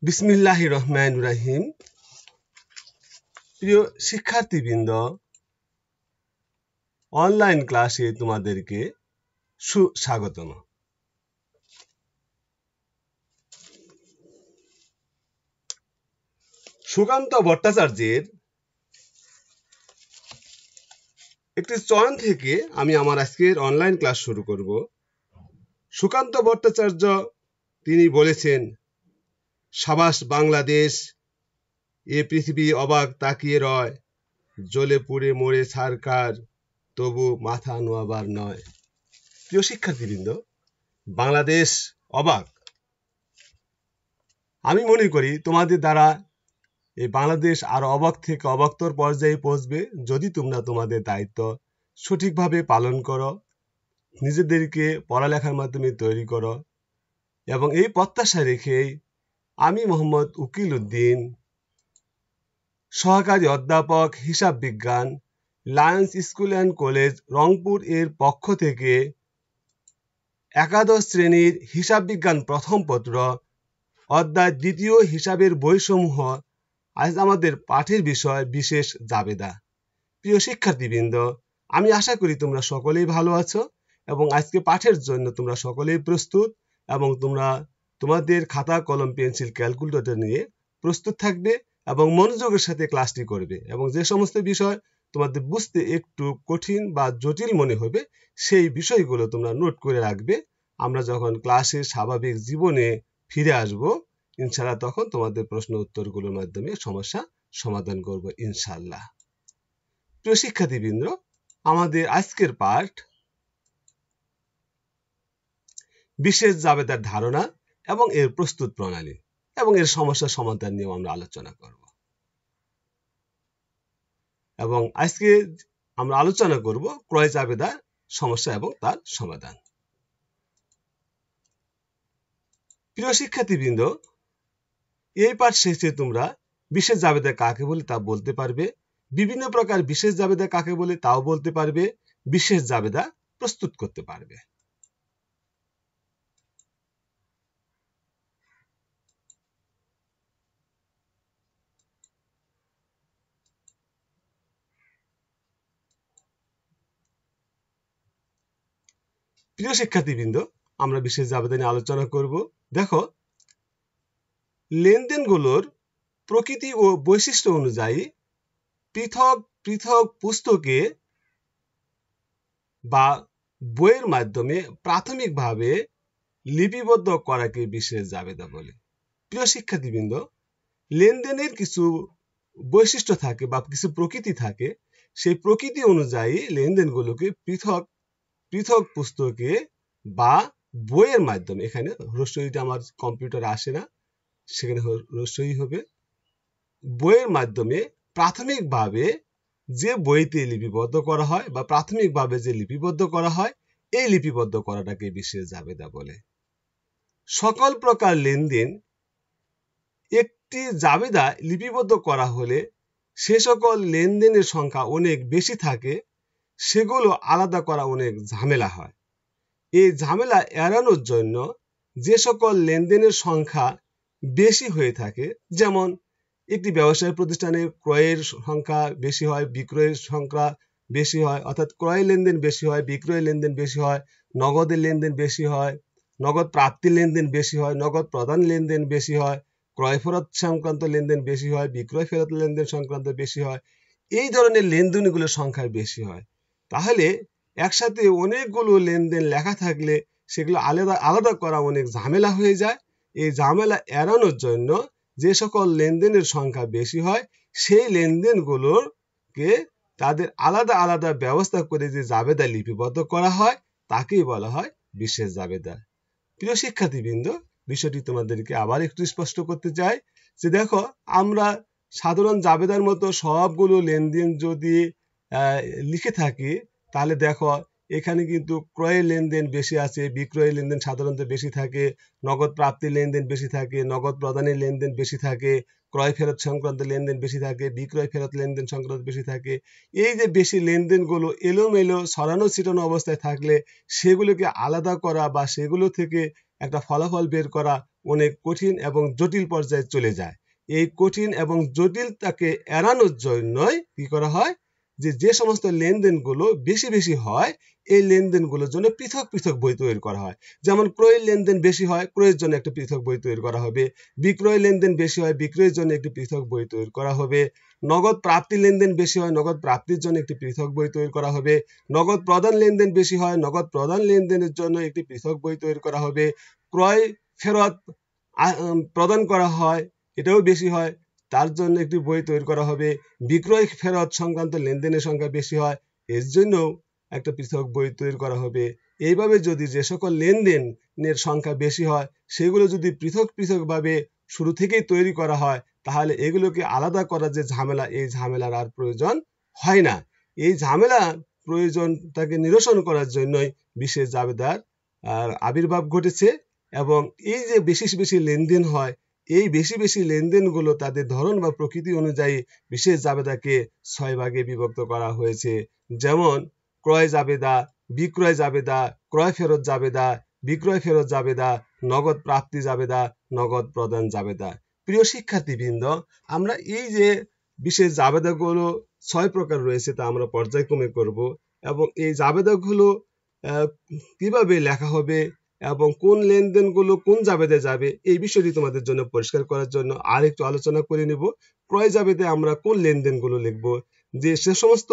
বিসমিল্লাহির রহমানির রহিম। প্রিয় শিক্ষার্থীবৃন্দ, অনলাইন ক্লাসে তোমাদেরকে সুস্বাগতম। সুকান্ত ভট্টাচার্যের একটি চয়ন থেকে আমি আমার আজকের অনলাইন ক্লাস শুরু করব। সুকান্ত ভট্টাচার্য তিনি বলেছেন, সাবাস বাংলাদেশ, এ পৃথিবী অবাক তাকিয়ে রয়, জ্বলে পুড়ে মরে ছারকার, তবু মাথা নোয়াবার নয়। প্রিয় শিক্ষার্থীবৃন্দ, বাংলাদেশ অবাক। আমি মনে করি তোমাদের দ্বারা এই বাংলাদেশ আরো অবাক থেকে অবাকতর পর্যায়ে পৌঁছবে যদি তোমরা তোমাদের দায়িত্ব সঠিকভাবে পালন করো, নিজেদেরকে পড়ালেখার মাধ্যমে তৈরি করো। এবং এই প্রত্যাশা রেখেই আমি মোহাম্মদ উকিল উদ্দিন, সহকারী অধ্যাপক হিসাব বিজ্ঞান, Lions school and college Rangpur এর পক্ষ থেকে একাদশ শ্রেণীর হিসাব বিজ্ঞান প্রথম পত্র অধ্যায় দ্বিতীয় হিসাবের বইসমূহ আজ আমাদের পাঠের বিষয় বিশেষ জাবেদা। প্রিয় শিক্ষার্থীবৃন্দ, আমি আশা করি তোমরা সকলেই ভালো আছো এবং আজকে পাঠের জন্য তোমরা সকলেই প্রস্তুত এবং তোমরা তোমাদের খাতা কলম পেন্সিল ক্যালকুলেটর নিয়ে প্রস্তুত থাকবে এবং মনোযোগের সাথে ক্লাসটি করবে এবং যে সমস্ত বিষয় তোমাদের বুঝতে একটু কঠিন বা জটিল মনে হবে সেই বিষয়গুলো তোমরা নোট করে রাখবে। আমরা যখন ক্লাসের স্বাভাবিক জীবনে ফিরে আসব ইনশাআল্লাহ তখন তোমাদের প্রশ্ন উত্তরগুলোর মাধ্যমে সমস্যা সমাধান করব ইনশাআল্লাহ। প্রিয় শিক্ষার্থীবৃন্দ, আমাদের আজকের পাঠ বিশেষ জাবেদার ধারণা এবং এর প্রস্তুত প্রণালী এবং এর সমস্যা সমাধান নিয়ে আমরা আলোচনা করব। এবং আজকে আমরা আলোচনা করব ক্রয় জাবেদার সমস্যা এবং তার সমাধান। প্রিয় শিক্ষার্থীবৃন্দ, এই পাঠ শেষে তোমরা বিশেষ জাবেদা কাকে বলে তা বলতে পারবে, বিভিন্ন প্রকার বিশেষ জাবেদা কাকে বলে তাও বলতে পারবে, বিশেষ জাবেদা প্রস্তুত করতে পারবে। প্রিয় শিক্ষার্থীবৃন্দ, আমরা বিশেষ জাবেদা নিয়ে আলোচনা করব। দেখো, লেনদেনগুলোর প্রকৃতি ও বৈশিষ্ট্য অনুযায়ী পৃথক পৃথক পুস্তকে বা বইয়ের মাধ্যমে প্রাথমিকভাবে লিপিবদ্ধ করাকে বিশেষ জাবেদা বলে। প্রিয় শিক্ষার্থীবৃন্দ, লেনদেনের কিছু বৈশিষ্ট্য থাকে বা কিছু প্রকৃতি থাকে, সেই প্রকৃতি অনুযায়ী লেনদেনগুলোকে পৃথক পৃথক পুস্তকে বা বইয়ের মাধ্যমে, এখানে হ্রস্বইটা আমার কম্পিউটারে আসে না, সেখানে হ্রস্বই হবে, বইয়ের মাধ্যমে প্রাথমিকভাবে যে বইতে লিপিবদ্ধ করা হয় বা প্রাথমিকভাবে যে লিপিবদ্ধ করা হয় এই লিপিবদ্ধ করাটাকে বিশেষ জাবেদা বলে। সকল প্রকার লেনদেন একটি জাবেদা লিপিবদ্ধ করা হলে সে সকল লেনদেনের সংখ্যা অনেক বেশি থাকে, সেগুলো আলাদা করা অনেক ঝামেলা হয়। এই ঝামেলা এড়ানোর জন্য যে সকল লেনদেনের সংখ্যা বেশি হয়ে থাকে, যেমন একটি ব্যবসায় প্রতিষ্ঠানে ক্রয়ের সংখ্যা বেশি হয়, বিক্রয়ের সংখ্যা বেশি হয়, অর্থাৎ ক্রয় লেনদেন বেশি হয়, বিক্রয় লেনদেন বেশি হয়, নগদের লেনদেন বেশি হয়, নগদ প্রাপ্তি লেনদেন বেশি হয়, নগদ প্রদান লেনদেন বেশি হয়, ক্রয় ফেরত সংক্রান্ত লেনদেন বেশি হয়, বিক্রয় ফেরত লেনদেন সংক্রান্ত বেশি হয়, এই ধরনের লেনদেনগুলোর সংখ্যা বেশি হয়। তাহলে একসাথে অনেকগুলো লেনদেন লেখা থাকলে সেগুলো আলাদা আলাদা করা অনেক ঝামেলা হয়ে যায়। এই ঝামেলা এড়ানোর জন্য যে সকল লেনদেনের সংখ্যা বেশি হয় সেই লেনদেনগুলোকে তাদের আলাদা আলাদা ব্যবস্থা করে যে জাবেদা লিপিবদ্ধ করা হয় তাকেই বলা হয় বিশেষ জাবেদা। প্রিয় শিক্ষার্থীবৃন্দ, বিষয়টি তোমাদেরকে আবার একটু স্পষ্ট করতে চাই যে দেখো, আমরা সাধারণ জাবেদার মতো সবগুলো লেনদেন যদি লিখে থাকি তাহলে দেখো এখানে কিন্তু ক্রয়ের লেনদেন বেশি আছে, বিক্রয়ের লেনদেন সাধারণত বেশি থাকে, নগদ প্রাপ্তির লেনদেন বেশি থাকে, নগদ প্রদানের লেনদেন বেশি থাকে, ক্রয় ফেরত সংক্রান্ত লেনদেন বেশি থাকে, বিক্রয় ফেরত লেনদেন সংক্রান্ত বেশি থাকে। এই যে বেশি লেনদেনগুলো এলোমেলো ছড়ানো ছিটানো অবস্থায় থাকলে সেগুলোকে আলাদা করা বা সেগুলো থেকে একটা ফলাফল বের করা অনেক কঠিন এবং জটিল পর্যায়ে চলে যায়। এই কঠিন এবং জটিলতাকে এড়ানোর জন্যই কি করা হয়, যে সমস্ত লেনদেনগুলো বেশি বেশি হয় এই লেনদেনগুলোর জন্য পৃথক পৃথক বই তৈরি করা হয়। যেমন ক্রয়ের লেনদেন বেশি হয়, ক্রয়ের জন্য একটা পৃথক বই তৈরি করা হবে। বিক্রয় লেনদেন বেশি হয়, বিক্রয়ের জন্য একটি পৃথক বই তৈরি করা হবে। নগদ প্রাপ্তি লেনদেন বেশি হয়, নগদ প্রাপ্তির জন্য একটি পৃথক বই তৈরি করা হবে। নগদ প্রদান লেনদেন বেশি হয়, নগদ প্রদান লেনদেনের জন্য একটি পৃথক বই তৈরি করা হবে। ক্রয় ফেরত প্রদান করা হয়, এটাও বেশি হয়, তার জন্য একটি বই তৈরি করা হবে। বিক্রয় ফেরত সংক্রান্ত লেনদেনের সংখ্যা বেশি হয়, এর জন্য একটা পৃথক বই তৈরি করা হবে। এইভাবে যদি যে সকল লেনদেনের সংখ্যা বেশি হয় সেগুলো যদি পৃথক পৃথকভাবে শুরু থেকেই তৈরি করা হয় তাহলে এগুলোকে আলাদা করার যে ঝামেলা, এই ঝামেলার আর প্রয়োজন হয় না। এই ঝামেলা প্রয়োজনটাকে নিরসন করার জন্যই বিশেষ জাবেদার আবির্ভাব ঘটেছে। এবং এই যে বেশি বেশি লেনদেন হয়, এই বেশি বেশি লেনদেনগুলো তাদের ধরন বা প্রকৃতি অনুযায়ী বিশেষ জাবেদাকে 6 ভাগে বিভক্ত করা হয়েছে। যেমন ক্রয় জাবেদা, বিক্রয় জাবেদা, ক্রয় ফেরত জাবেদা, বিক্রয় ফেরত জাবেদা, নগদ প্রাপ্তি জাবেদা, নগদ প্রদান জাবেদা। প্রিয় শিক্ষার্থীবৃন্দ, আমরা এই যে বিশেষ জাবেদাগুলো 6 প্রকার রয়েছে তা আমরা পর্যায়ক্রমে করব এবং এই জাবেদাগুলো কিভাবে লেখা হবে এবং কোন লেনদেনগুলো কোন জাবেদে যাবে এই বিষয়টি তোমাদের জন্য পরিষ্কার করার জন্য আরেকটু আলোচনা করে নেব। ক্রয় জাবেদে আমরা কোন লেনদেনগুলো লিখব, যে সে সমস্ত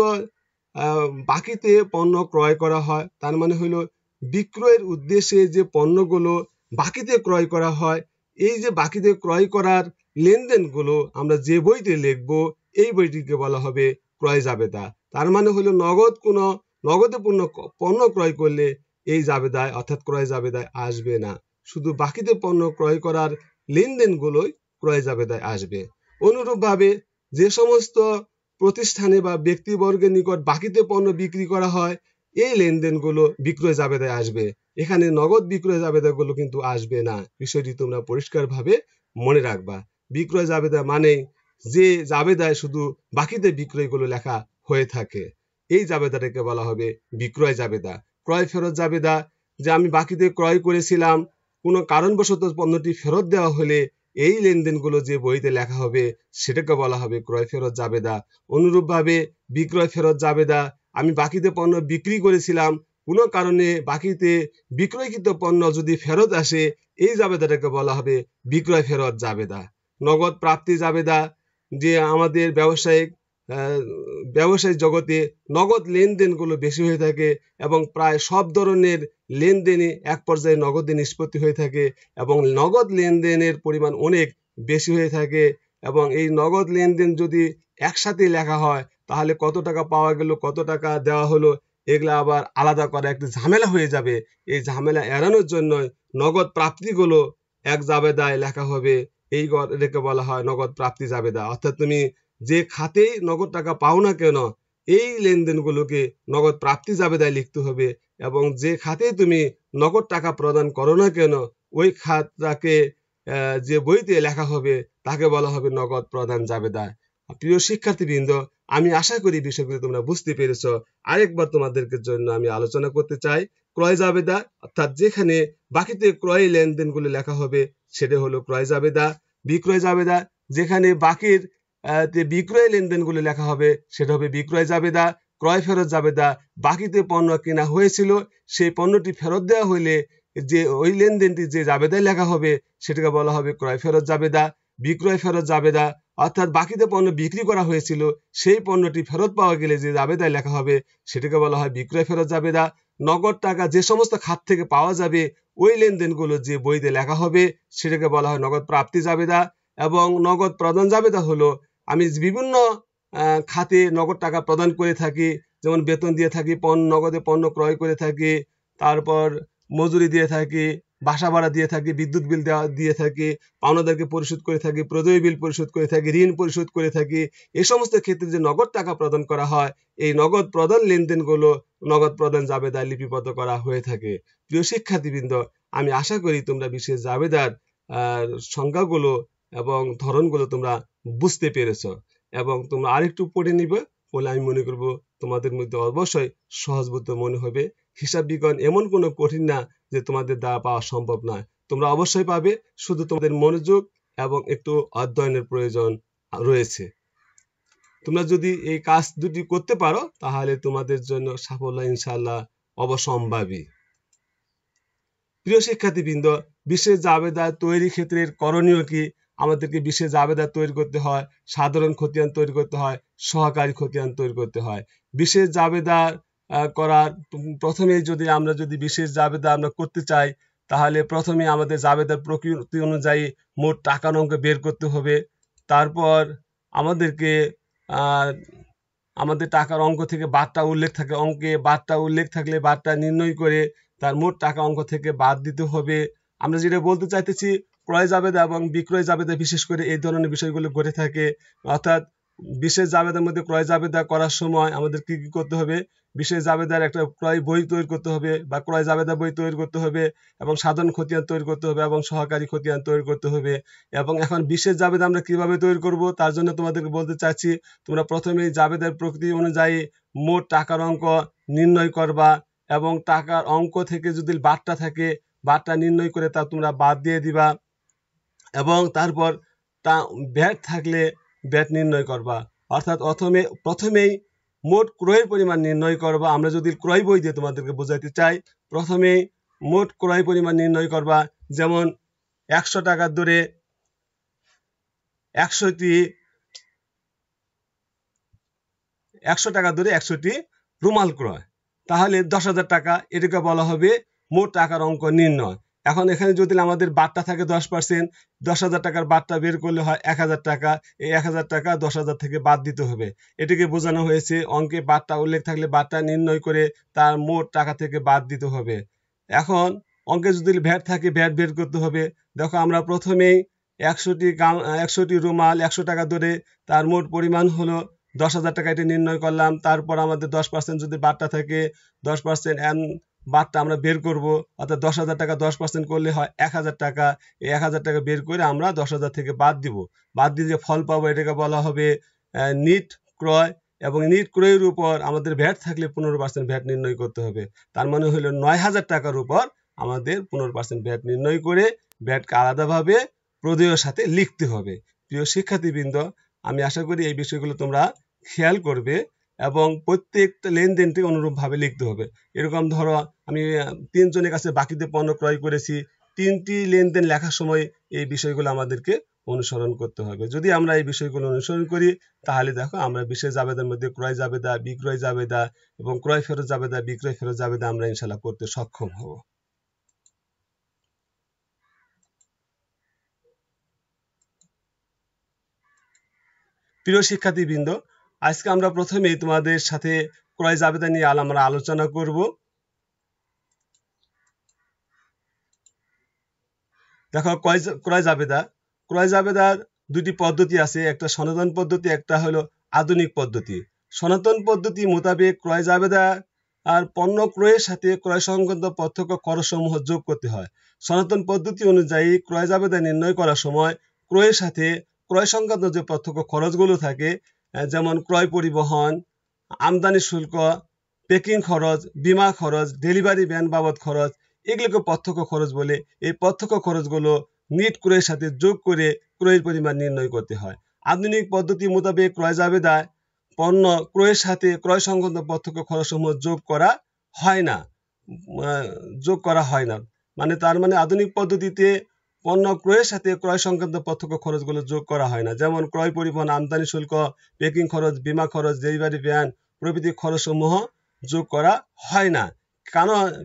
বাকিতে পণ্য ক্রয় করা হয়, তার মানে হলো বিক্রয়ের উদ্দেশ্যে যে পণ্যগুলো বাকিতে ক্রয় করা হয়, এই যে বাকিতে ক্রয় করার লেনদেনগুলো আমরা যে বইতে লিখব এই বইটিকে বলা হবে ক্রয় জাবেদা। তার মানে হলো নগদে পণ্য ক্রয় করলে এই জাবেদায় অর্থাৎ ক্রয় জাবেদায় আসবে না, শুধু বাকিতে পণ্য ক্রয় করার লেনদেনগুলোই ক্রয় জাবেদায় আসবে। অনুরূপভাবে যে সমস্ত প্রতিষ্ঠানে বা ব্যক্তিবর্গের নিকট বাকিতে পণ্য বিক্রি করা হয় এই লেনদেনগুলো বিক্রয় জাবেদায় আসবে, এখানে নগদ বিক্রয় জাবেদাগুলো কিন্তু আসবে না। বিষয়টি তোমরা পরিষ্কারভাবে মনে রাখবা। বিক্রয় জাবেদা মানে যে জাবেদায় শুধু বাকিতে বিক্রয়গুলো লেখা হয়ে থাকে এই জাবেদাটাকে বলা হবে বিক্রয় জাবেদা। ক্রয় ফেরত জাবেদা, যে আমি বাকিতে ক্রয় করেছিলাম, কোনো কারণবশত পণ্যটি ফেরত দেওয়া হলে এই লেনদেনগুলো যে বইতে লেখা হবে সেটাকে বলা হবে ক্রয় ফেরত জাবেদা। অনুরূপভাবে বিক্রয় ফেরত জাবেদা, আমি বাকিতে পণ্য বিক্রি করেছিলাম, কোনো কারণে বাকিতে বিক্রয়কৃত পণ্য যদি ফেরত আসে এই জাবেদাটাকে বলা হবে বিক্রয় ফেরত জাবেদা। নগদ প্রাপ্তি জাবেদা, যে আমাদের ব্যবসায়িক জগতে নগদ লেনদেনগুলো বেশি হয়ে থাকে এবং প্রায় সব ধরনের লেনদেনে এক পর্যায়ে নগদে নিষ্পত্তি হয়ে থাকে এবং নগদ লেনদেনের পরিমাণ অনেক বেশি হয়ে থাকে এবং এই নগদ লেনদেন যদি একসাথে লেখা হয় তাহলে কত টাকা পাওয়া গেল, কত টাকা দেওয়া হলো, এগুলা আবার আলাদা করা একটু ঝামেলা হয়ে যাবে। এই ঝামেলা এড়ানোর জন্য নগদ প্রাপ্তিগুলো এক জাবেদায় লেখা হবে, এই রেখে বলা হয় নগদ প্রাপ্তি জাবেদা। অর্থাৎ তুমি যে খাতেই নগদ টাকা পাও না কেন এই লেনদেনগুলোকে নগদ প্রাপ্তি জাবেদায় লিখতে হবে এবং যে খাতে তুমি নগদ টাকা প্রদান করো না কেন ওই খাতটাকে যে বইতে লেখা হবে তাকে বলা হবে নগদ প্রদান জাবেদা। প্রিয় শিক্ষার্থীবৃন্দ, আমি আশা করি বিষয়গুলো তোমরা বুঝতে পেরেছো। আরেকবার তোমাদেরকে জন্য আমি আলোচনা করতে চাই। ক্রয় জাবেদা অর্থাৎ যেখানে বাকিতে ক্রয় লেনদেনগুলো লেখা হবে সেটা হলো ক্রয় জাবেদা। বিক্রয় জাবেদা, যেখানে বাকির বিক্রয় লেনদেনগুলো লেখা হবে সেটা হবে বিক্রয় জাবেদা। ক্রয় ফেরত জাবেদা, বাকিতে পণ্য কেনা হয়েছিল সেই পণ্যটি ফেরত দেওয়া হইলে যে ওই লেনদেনটি যে জাবেদায় লেখা হবে সেটাকে বলা হবে ক্রয় ফেরত জাবেদা। বিক্রয় ফেরত জাবেদা, অর্থাৎ বাকিতে পণ্য বিক্রি করা হয়েছিল সেই পণ্যটি ফেরত পাওয়া গেলে যে জাবেদায় লেখা হবে সেটাকে বলা হয় বিক্রয় ফেরত জাবেদা। নগদ টাকা যে সমস্ত খাত থেকে পাওয়া যাবে ওই লেনদেনগুলো যে বইতে লেখা হবে সেটাকে বলা হয় নগদ প্রাপ্তি জাবেদা। এবং নগদ প্রদান জাবেদা হলো আমি বিভিন্ন খাতে নগদ টাকা প্রদান করে থাকি, যেমন বেতন দিয়ে থাকি, নগদে পণ্য ক্রয় করে থাকি, তারপর মজুরি দিয়ে থাকি, বাসা ভাড়া দিয়ে থাকি, বিদ্যুৎ বিল দিয়ে থাকি, পাওনাদারকে পরিশোধ করে থাকি, প্রদেয় বিল পরিশোধ করে থাকি, ঋণ পরিশোধ করে থাকি। এই সমস্ত ক্ষেত্রে যে নগদ টাকা প্রদান করা হয় এই নগদ প্রদান লেনদেনগুলো নগদ প্রদান জাবেদায় লিপিবদ্ধ করা হয়ে থাকে। প্রিয় শিক্ষার্থীবৃন্দ, আমি আশা করি তোমরা বিশেষ জাবেদার সংজ্ঞাগুলো এবং ধরনগুলো তোমরা বুঝতে পেরেছো এবং তোমরা আরেকটু পড়ে নিবে বলে আমি মনে করব তোমাদের মধ্যে অবশ্যই সহজবোধ্য মনে হবে। হিসাব বিজ্ঞান এমন কোনো কঠিন না যে তোমাদের দ্বারা পাওয়া সম্ভব নয়। তোমরা অবশ্যই পাবে, শুধু তোমাদের মনোযোগ এবং একটু অধ্যয়নের প্রয়োজন রয়েছে। তোমরা যদি এই কাজ দুটি করতে পারো তাহলে তোমাদের জন্য সাফল্য ইনশাআল্লাহ অবশ্যম্ভাবী। প্রিয় শিক্ষার্থীবৃন্দ, বিশেষ জাবেদা তৈরির ক্ষেত্রে করণীয় কি? আমাদেরকে বিশেষ জাবেদা তৈরি করতে হয়, সাধারণ খতিয়ান তৈরি করতে হয়, সহকারী খতিয়ান তৈরি করতে হয়। বিশেষ জাবেদা করার প্রথমে আমরা যদি বিশেষ জাবেদা আমরা করতে চাই তাহলে প্রথমে আমাদের জাবেদার প্রকৃতি অনুযায়ী মোট টাকার অঙ্ক বের করতে হবে। তারপর আমাদেরকে আমাদের টাকার অঙ্ক থেকে বারটা উল্লেখ থাকে, অঙ্কে বারটা উল্লেখ থাকলে বারটা নির্ণয় করে তার মোট টাকা অঙ্ক থেকে বাদ দিতে হবে। আমরা যেটা বলতে চাইতেছি, ক্রয় জাবেদা এবং বিক্রয় জাবেদা বিশেষ করে এই ধরনের বিষয়গুলো ঘটে থাকে। অর্থাৎ বিশেষ জাবেদার মধ্যে ক্রয় জাবেদা করার সময় আমাদের কি কি করতে হবে? বিশেষ জাবেদার একটা ক্রয় বই তৈরি করতে হবে বা ক্রয় জাবেদা বই তৈরি করতে হবে, এবং সাধারণ খতিয়ান তৈরি করতে হবে, এবং সহকারী খতিয়ান তৈরি করতে হবে। এবং এখন বিশেষ জাবেদা আমরা কিভাবে তৈরি করব তার জন্য তোমাদেরকে বলতে চাচ্ছি, তোমরা প্রথমেই জাবেদার প্রকৃতি অনুযায়ী মোট টাকার অঙ্ক নির্ণয় করবা, এবং টাকার অঙ্ক থেকে যদি বারটা থাকে বারটা নির্ণয় করে তা তোমরা বাদ দিয়ে দিবা, এবং তারপর তা ব্যাট থাকলে ব্যাট নির্ণয় করবা। অর্থাৎ প্রথমেই মোট ক্রয়ের পরিমাণ নির্ণয় করবা। আমরা যদি ক্রয় বই দিয়ে তোমাদেরকে বোঝাতে চাই, প্রথমেই মোট ক্রয় পরিমাণ নির্ণয় করবা। যেমন 100 টাকার দরে 100টি রুমাল ক্রয়, তাহলে 10,000 টাকা, এটাকে বলা হবে মোট টাকার অঙ্ক নির্ণয়। এখন এখানে যদি আমাদের বারটা থাকে 10%, 10,000 টাকার বারটা বের করলে হয় 1,000 টাকা। এই 1,000 টাকা 10,000 থেকে বাদ দিতে হবে। এটাকে বোঝানো হয়েছে অঙ্কে বারটা উল্লেখ থাকলে বারটা নির্ণয় করে তার মোট টাকা থেকে বাদ দিতে হবে। এখন অঙ্কে যদি ভ্যাট থাকে ভ্যাট বের করতে হবে। দেখো, আমরা প্রথমেই 100টি রুমাল 100 টাকা ধরে তার মোট পরিমাণ হলো 10,000 টাকা, এটা নির্ণয় করলাম। তারপর আমাদের 10% যদি বারটা থাকে 10% বারটা আমরা বের করব, অর্থাৎ 10,000 টাকা 10% করলে হয় 1,000 টাকা। এই 1,000 টাকা বের করে আমরা 10,000 থেকে বাদ দিব। বাদ দিয়ে যে ফল পাবো এটাকে বলা হবে নিট ক্রয়, এবং নিট ক্রয়ের উপর আমাদের ভ্যাট থাকলে 15% ভ্যাট নির্ণয় করতে হবে। তার মানে হলো 9,000 টাকার উপর আমাদের 15% ভ্যাট নির্ণয় করে ভ্যাটকে আলাদাভাবে প্রদেয়ের সাথে লিখতে হবে। প্রিয় শিক্ষার্থীবৃন্দ, আমি আশা করি এই বিষয়গুলো তোমরা খেয়াল করবে এবং প্রত্যেকটা লেনদেনটি অনুরূপভাবে লিখতে হবে। এরকম ধরো, আমি 3 জনের কাছে বাকিতে পণ্য ক্রয় করেছি, 3টি লেনদেন লেখার সময় এই বিষয়গুলো আমাদেরকে অনুসরণ করতে হবে। যদি আমরা এই বিষয়গুলো অনুসরণ করি তাহলে দেখো, আমরা বিশেষ জাবেদার মধ্যে ক্রয় জাবেদা, বিক্রয় জাবেদা এবং ক্রয় ফেরত জাবেদা, বিক্রয় ফেরত জাবেদা আমরা ইনশাআল্লাহ করতে সক্ষম হব। প্রিয় শিক্ষার্থীবৃন্দ, আজকে আমরা প্রথমেই তোমাদের সাথে ক্রয় জাবেদা নিয়ে আমরা আলোচনা করব। দেখো, ক্রয় জাবেদার দুটি পদ্ধতি আছে, একটা সনাতন পদ্ধতি, একটা হলো আধুনিক পদ্ধতি। সনাতন পদ্ধতি মোতাবেক ক্রয় জাবেদা আর পণ্য ক্রয়ের সাথে ক্রয় সংক্রান্ত প্রত্যক্ষ খরচসমূহ যোগ করতে হয়। সনাতন পদ্ধতি অনুযায়ী ক্রয় জাবেদা নির্ণয় করার সময় ক্রয়ের সাথে ক্রয় সংক্রান্ত যে প্রত্যক্ষ খরচগুলো থাকে, যেমন ক্রয় পরিবহন, আমদানি শুল্ক, প্যাকিং খরচ, বীমা খরচ, ডেলিভারি ভ্যান বাবদ খরচ, এগুলোকে প্রত্যক্ষ খরচ বলে। এই প্রত্যক্ষ খরচগুলো নিট ক্রয়ের সাথে যোগ করে ক্রয়ের পরিমাণ নির্ণয় করতে হয়। আধুনিক পদ্ধতি মোতাবেক ক্রয় জাবেদায় পণ্য ক্রয়ের সাথে ক্রয় সংক্রান্ত প্রত্যক্ষ খরচসমূহ যোগ করা হয় না। তার মানে আধুনিক পদ্ধতিতে পণ্য ক্রয়ের সাথে ক্রয় সংক্রান্ত প্রত্যক্ষ খরচগুলো যোগ করা হয় না। যেমন ক্রয় পরিবহন, আমদানি শুল্ক, প্যাকিং খরচ, বীমা খরচ, ডেলিভারি ভ্যান প্রভৃতি খরচসমূহ যোগ করা হয় না।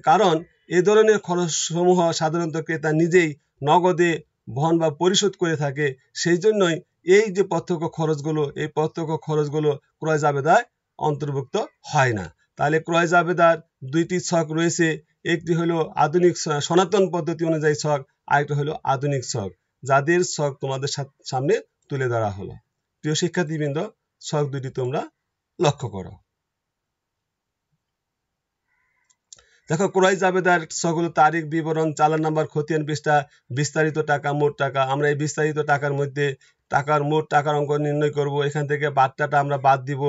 কারণ এই ধরনের খরচসমূহ সাধারণত ক্রেতা নিজেই নগদে বহন বা পরিশোধ করে থাকে। সেই জন্যই এই যে প্রত্যক্ষ খরচগুলো, এই প্রত্যক্ষ খরচগুলো ক্রয় জাবেদায় অন্তর্ভুক্ত হয় না। তাহলে ক্রয় জাবেদার দুইটি ছক রয়েছে, একটি হলো আধুনিক সনাতন পদ্ধতি অনুযায়ী ছক, আরেকটা হলো আধুনিক ছক, যাদের ছক তোমাদের সামনে তুলে ধরা হলো। প্রিয় শিক্ষার্থীবৃন্দ, ছক দুটি তোমরা লক্ষ্য করো। দেখো, ক্রয় জাবেদার ছক হলো তারিখ, বিবরণ, চালান নাম্বার, খতিয়ান পৃষ্ঠা, বিস্তারিত টাকা, মোট টাকা। আমরা এই বিস্তারিত টাকার মধ্যে টাকার মোট টাকার অঙ্ক নির্ণয় করব। এখান থেকে বারটাটা আমরা বাদ দিব।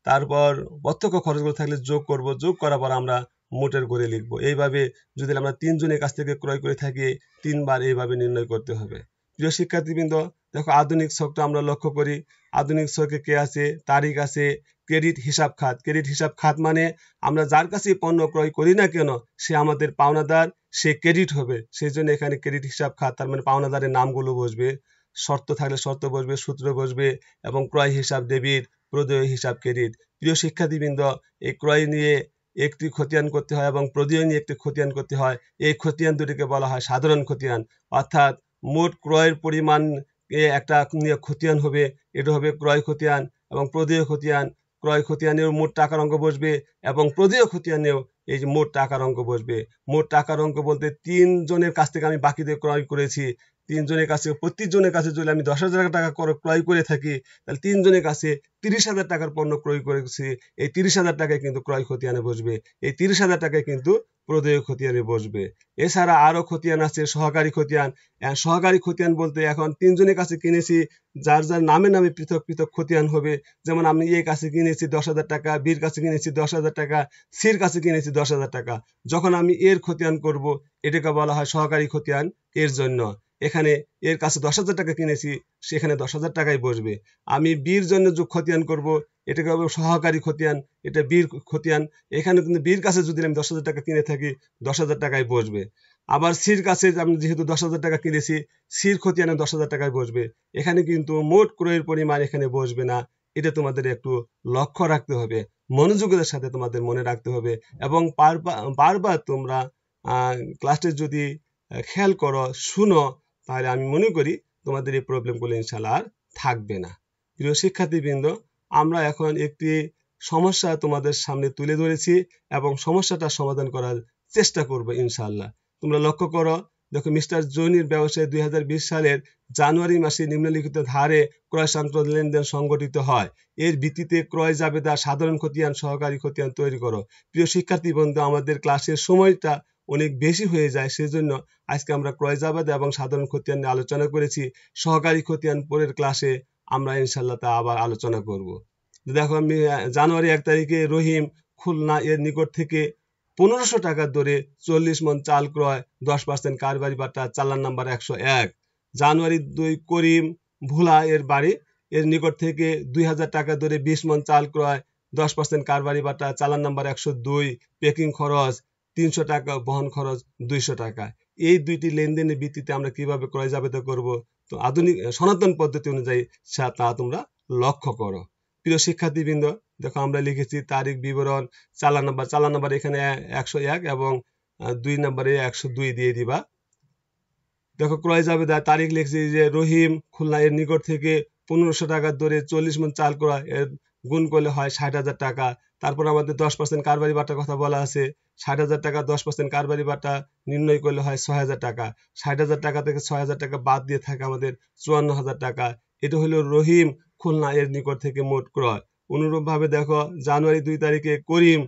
তারপর প্রত্যক্ষ খরচগুলো থাকলে যোগ করব। যোগ করার পর আমরা মোটের করে লিখবো। এইভাবে যদি আমরা 3 জনের কাছ থেকে ক্রয় করে থাকি 3 বার এইভাবে নির্ণয় করতে হবে। প্রিয় শিক্ষার্থীবৃন্দ, দেখো আধুনিক ছকটা আমরা লক্ষ্য করি। আধুনিক ছকে কে আছে? তারিখ আছে, ক্রেডিট হিসাব খাত। ক্রেডিট হিসাব খাত মানে আমরা যার কাছে পণ্য ক্রয় করি না কেন সে আমাদের পাওনাদার, সে ক্রেডিট হবে। সেই জন্য এখানে ক্রেডিট হিসাব খাত, তার মানে পাওনাদারের নামগুলো বসবে, শর্ত থাকলে শর্ত বসবে, সূত্র বসবে এবং ক্রয় হিসাব ডেবিট, প্রদেয় হিসাব ক্রেডিট। প্রিয় শিক্ষার্থীবৃন্দ, এই ক্রয় নিয়ে একটি খতিয়ান করতে হয় এবং প্রদেয় নিয়ে একটি খতিয়ান করতে হয়। এই খতিয়ান দুটিকে বলা হয় সাধারণ খতিয়ান। অর্থাৎ মোট ক্রয়ের পরিমাণ একটা খতিয়ান হবে, এটা হবে ক্রয় খতিয়ান এবং প্রদেয় খতিয়ান। ক্রয় খতিয়ানেও মোট টাকার অঙ্ক বসবে এবং প্রদেয় খতিয়ানেও এই যে মোট টাকার অঙ্ক বসবে। মোট টাকার অঙ্ক বলতে 3 জনের কাছ থেকে আমি বাকি দিয়ে ক্রয় করেছি। 3 জনের কাছে, প্রত্যেকজনের কাছে যদি আমি 10,000 টাকা ক্রয় করে থাকি তাহলে 3 জনের কাছে 30,000 টাকার পণ্য ক্রয় করেছি। এই 30,000 টাকায় কিন্তু ক্রয় খতিয়ানে বসবে, এই 30,000 টাকায় কিন্তু প্রদেয় খতিয়ানে বসবে। এছাড়া আরো খতিয়ান আছে সহকারী খতিয়ান। সহকারী খতিয়ান বলতে এখন 3 জনের কাছে কিনেছি, যার যার নামে নামে পৃথক পৃথক খতিয়ান হবে। যেমন আমি এর কাছে কিনেছি 10,000 টাকা, বির কাছে কিনেছি 10,000 টাকা, সির কাছে কিনেছি 10,000 টাকা। যখন আমি এর খতিয়ান করব এটাকে বলা হয় সহকারী খতিয়ান। এর জন্য এখানে এর কাছে 10,000 টাকা কিনেছি, সেখানে 10,000 টাকাই বসবে। আমি বির জন্য যে খতিয়ান করব এটাকে হবে সহকারী খতিয়ান, এটা বির খতিয়ান। এখানে কিন্তু বির কাছে যদি আমি 10,000 টাকা কিনে থাকি 10,000 টাকাই বসবে। আবার সির কাছে আমি যেহেতু 10,000 টাকা কিনেছি, সির খতিয়ানে 10,000 টাকায় বসবে। এখানে কিন্তু মোট ক্রয়ের পরিমাণ এখানে বসবে না। এটা তোমাদের একটু লক্ষ্য রাখতে হবে, মনোযোগের সাথে তোমাদের মনে রাখতে হবে এবং বারবার তোমরা ক্লাসে যদি খেয়াল করো, শুনো, তাহলে আমি মনে করি তোমাদের এই প্রবলেমগুলো ইনশাআল্লাহ আর থাকবে না। প্রিয় শিক্ষার্থীবৃন্দ, আমরা এখন একটি সমস্যা তোমাদের সামনে তুলে ধরেছি এবং সমস্যাটা সমাধান করার চেষ্টা করব ইনশাআল্লাহ। তোমরা লক্ষ্য করো, দেখো মিস্টার জনির ব্যবসায় 2020 সালের জানুয়ারি মাসে নিম্নলিখিত ধারে ক্রয় সংক্রান্ত লেনদেন সংগঠিত হয়। এর ভিত্তিতে ক্রয় জাবেদা, সাধারণ খতিয়ান, সহকারী খতিয়ান তৈরি করো। প্রিয় শিক্ষার্থীবৃন্দ, আমাদের ক্লাসের সময়টা অনেক বেশি হয়ে যায়, সেজন্য আজকে আমরা ক্রয় জাবেদা এবং সাধারণ খতিয়ান নিয়ে আলোচনা করেছি। সহকারী খতিয়ান পরের ক্লাসে আমরা ইনশাআল্লাহ তা আবার আলোচনা করব। দেখো আমি জানুয়ারি 1 তারিখে রহিম খুলনা এর নিকট থেকে 1500 টাকার দরে 40 মণ চাল ক্রয়, 10% কারবারি বাটা, চালান নাম্বার 101। জানুয়ারি 2 করিম ভোলা এর বাড়ি এর নিকট থেকে 2000 টাকা দরে 20 মণ চাল ক্রয়, 10% কারবারি বাটা, চালান নাম্বার 102। পেকিং খরচ 300 টাকা, বহন খরচ 200 টাকা। এই দুইটি লেনদেনের ভিত্তিতে আমরা কিভাবে ক্রয় জাবেদা করব, তো আধুনিক সনাতন পদ্ধতি অনুযায়ী তা তোমরা লক্ষ্য করো। প্রিয় শিক্ষার্থীবৃন্দ, দেখো আমরা লিখেছি তারিখ বিবরণ, চালান নাম্বার এখানে 101 এবং 2 নম্বরে 102 দিয়ে দিবা। দেখো ক্রয় জাবেদা তারিখ লিখছি যে রহিম খুলনা এর নিকট থেকে 1500 টাকার দরে 40 মণ চাল ক্রয়, এর গুণ করলে হয় 60,000 টাকা। তারপর আমাদের 10% কারবারি বাটার কথা বলা আছে। 60,000 টাকা 10% কারবারি বাটা নির্ণয় করলে হয় 6,000 টাকা। 60,000 টাকা থেকে 6,000 টাকা বাদ দিয়ে থাকে আমাদের 54,000 টাকা। এটা হলো রহিম খুলনা এর নিকট থেকে মোট ক্রয়। অনুরূপভাবে দেখো জানুয়ারি 2 তারিখে করিম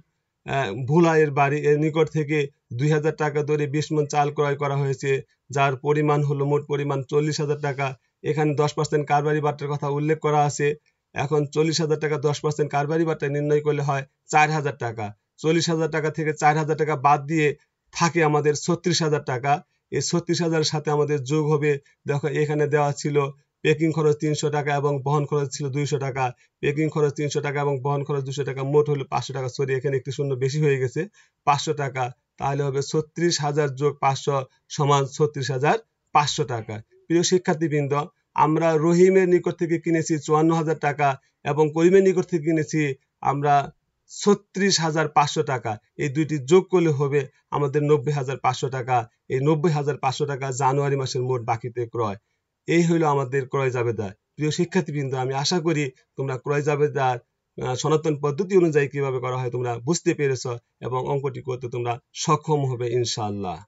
ভোলা এর বাড়ি এর নিকট থেকে 2,000 টাকা দরে 20 মণ চাল ক্রয় করা হয়েছে, যার পরিমাণ হলো মোট পরিমাণ 40,000 টাকা। এখানে 10% কারবারি বাটার কথা উল্লেখ করা আছে। এখন 40,000 টাকা 10% কারবারি বাটা নির্ণয় করলে হয় 4,000 টাকা। 40,000 টাকা থেকে 4,000 টাকা বাদ দিয়ে থাকে আমাদের 36,000 টাকা। এই 36,000 সাথে আমাদের যোগ হবে, দেখো এখানে দেওয়া ছিল পেকিং খরচ 300 টাকা এবং বহন খরচ ছিল 200 টাকা। পেকিং খরচ 300 টাকা এবং বহন খরচ 200 টাকা, মোট হলো 500 টাকা। সরি, এখানে একটি শূন্য বেশি হয়ে গেছে, 500 টাকা। তাহলে হবে 36,000 যোগ 500 সমান 36,500 টাকা। প্রিয় শিক্ষার্থীবৃন্দ, আমরা রহিমের নিকট থেকে কিনেছি 54,000 টাকা এবং করিমের নিকট থেকে কিনেছি আমরা 36,500 টাকা। এই দুইটি যোগ করলে হবে আমাদের 90,500 টাকা। এই 90,500 টাকা জানুয়ারি মাসের মোট বাকিতে ক্রয়। এই হলো আমাদের ক্রয় জাবেদা। প্রিয় শিক্ষার্থীবৃন্দ, আমি আশা করি তোমরা ক্রয় জাবেদার সনাতন পদ্ধতি অনুযায়ী কিভাবে করা হয় তোমরা বুঝতে পেরেছ এবং অঙ্কটি করতে তোমরা সক্ষম হবে ইনশাআল্লাহ।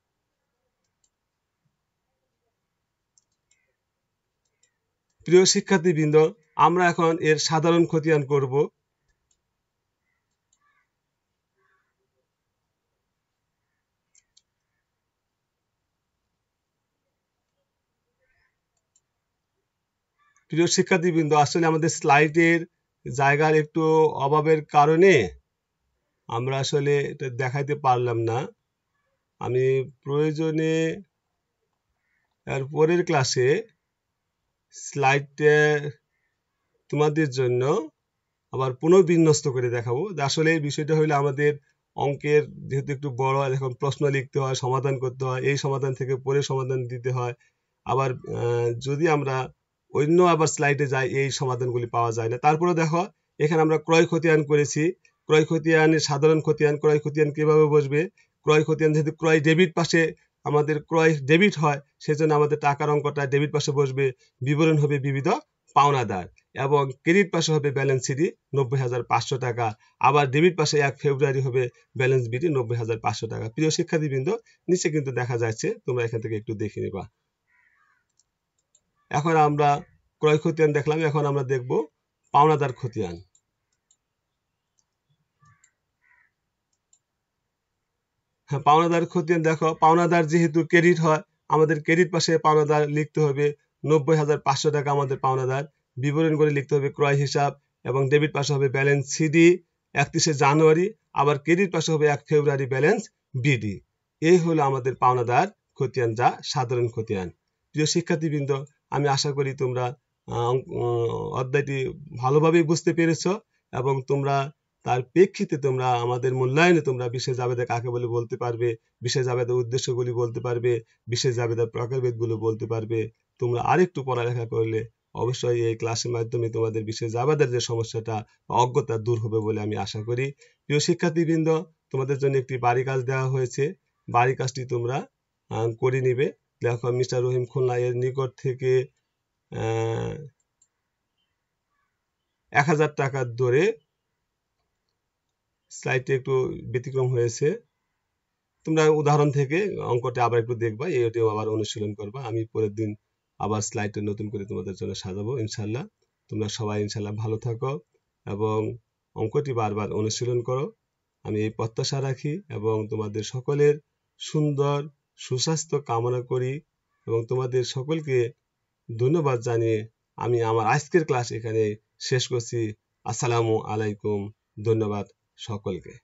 প্রিয় শিক্ষার্থীবৃন্দ, আমরা এখন এর সাধারণ খতিয়ান করব। প্রিয় শিক্ষার্থীবৃন্দ, আসলে আমাদের স্লাইডের জায়গার একটু অভাবের কারণে আমরা আসলে এটা দেখাইতে পারলাম না। আমি প্রয়োজনে এর পরের ক্লাসে স্লাইডে তোমাদের জন্য আবার পুনর্বিন্যস্ত করে দেখাবো। আসলে এই বিষয়টা হলো আমাদের অঙ্কের যেহেতু একটু বড়, এখন প্রশ্ন লিখতে হয়, সমাধান করতে হয়, এই সমাধান থেকে পরে সমাধান দিতে হয়। আবার যদি আমরা অন্য আবার স্লাইডে যাই, এই সমাধানগুলি পাওয়া যায় না। তারপরে দেখো এখানে আমরা ক্রয় খতিয়ান করেছি। ক্রয় খতিয়ানের সাধারণ খতিয়ান, ক্রয় খতিয়ান কিভাবে বসবে? ক্রয় খতিয়ান যেহেতু ক্রয় ডেবিট পাশে আমাদের ক্রয় ডেবিট হয়, সেজন্য আমাদের টাকার অঙ্কটা ডেবিট পাশে বসবে। বিবরণ হবে বিবিধ পাওনাদার, এবং ক্রেডিট পাশে হবে ব্যালেন্স সিডি 90,500 টাকা। আবার ডেবিট পাশে 1 ফেব্রুয়ারি হবে ব্যালেন্স বিডি 90,500 টাকা। প্রিয় শিক্ষার্থীবৃন্দ, নিচে কিন্তু দেখা যাচ্ছে, তোমরা এখান থেকে একটু দেখে নিবা। এখন আমরা ক্রয় খতিয়ান দেখলাম, এখন আমরা দেখব পাওনাদার খতিয়ান। হ্যাঁ, পাওনাদার খতিয়ান দেখো, পাওনাদার যেহেতু ক্রেডিট হয়, আমাদের ক্রেডিট পাশে পাওনাদার লিখতে হবে 90,500 টাকা আমাদের পাওনাদার। বিবরণ করে লিখতে হবে ক্রয় হিসাব, এবং ডেবিট পাশে হবে ব্যালেন্স সিডি 31শে জানুয়ারি, আবার ক্রেডিট পাশে হবে 1 ফেব্রুয়ারি ব্যালেন্স বিডি। এই হলো আমাদের পাওনাদার খতিয়ান, যা সাধারণ খতিয়ান। প্রিয় শিক্ষার্থীবৃন্দ, আমি আশা করি তোমরা অধ্যায়টি ভালোভাবেই বুঝতে পেরেছ, এবং তোমরা তার প্রেক্ষিতে তোমরা আমাদের মূল্যায়নে তোমরা বিশেষ জাবেদা কাকে বলে বলতে পারবে, বিশেষ জাবেদার উদ্দেশ্যগুলি বলতে পারবে, বিশেষ জাবেদার প্রকারভেদগুলো বলতে পারবে। তোমরা আরেকটু পড়ালেখা করলে অবশ্যই এই ক্লাসের মাধ্যমে তোমাদের বিশেষ জাবেদার যে সমস্যাটা অজ্ঞতা দূর হবে বলে আমি আশা করি। প্রিয় শিক্ষার্থীবৃন্দ, তোমাদের জন্য একটি বাড়ি কাজ দেওয়া হয়েছে। বাড়ি কাজটি তোমরা করে নিবে। দেখো, মিস্টার রহিম খুলনা এর নিকট থেকে 1000 টাকার দরে, স্লাইডে একটু ব্যতিক্রম হয়েছে, তোমরা উদাহরণ থেকে অঙ্কটা আবার একটু দেখবা, এটিও আবার অনুশীলন করবা। আমি পরের দিন আবার স্লাইডটা নতুন করে তোমাদের জন্য সাজাবো ইনশাল্লাহ। তোমরা সবাই ইনশাল্লাহ ভালো থাকো এবং অঙ্কটি বারবার অনুশীলন করো, আমি এই প্রত্যাশা রাখি, এবং তোমাদের সকলের সুন্দর সুস্বাস্থ্য কামনা করি, এবং তোমাদের সকলকে ধন্যবাদ জানিয়ে আমি আমার আজকের ক্লাস এখানে শেষ করছি। আসসালামু আলাইকুম। ধন্যবাদ সকলকে।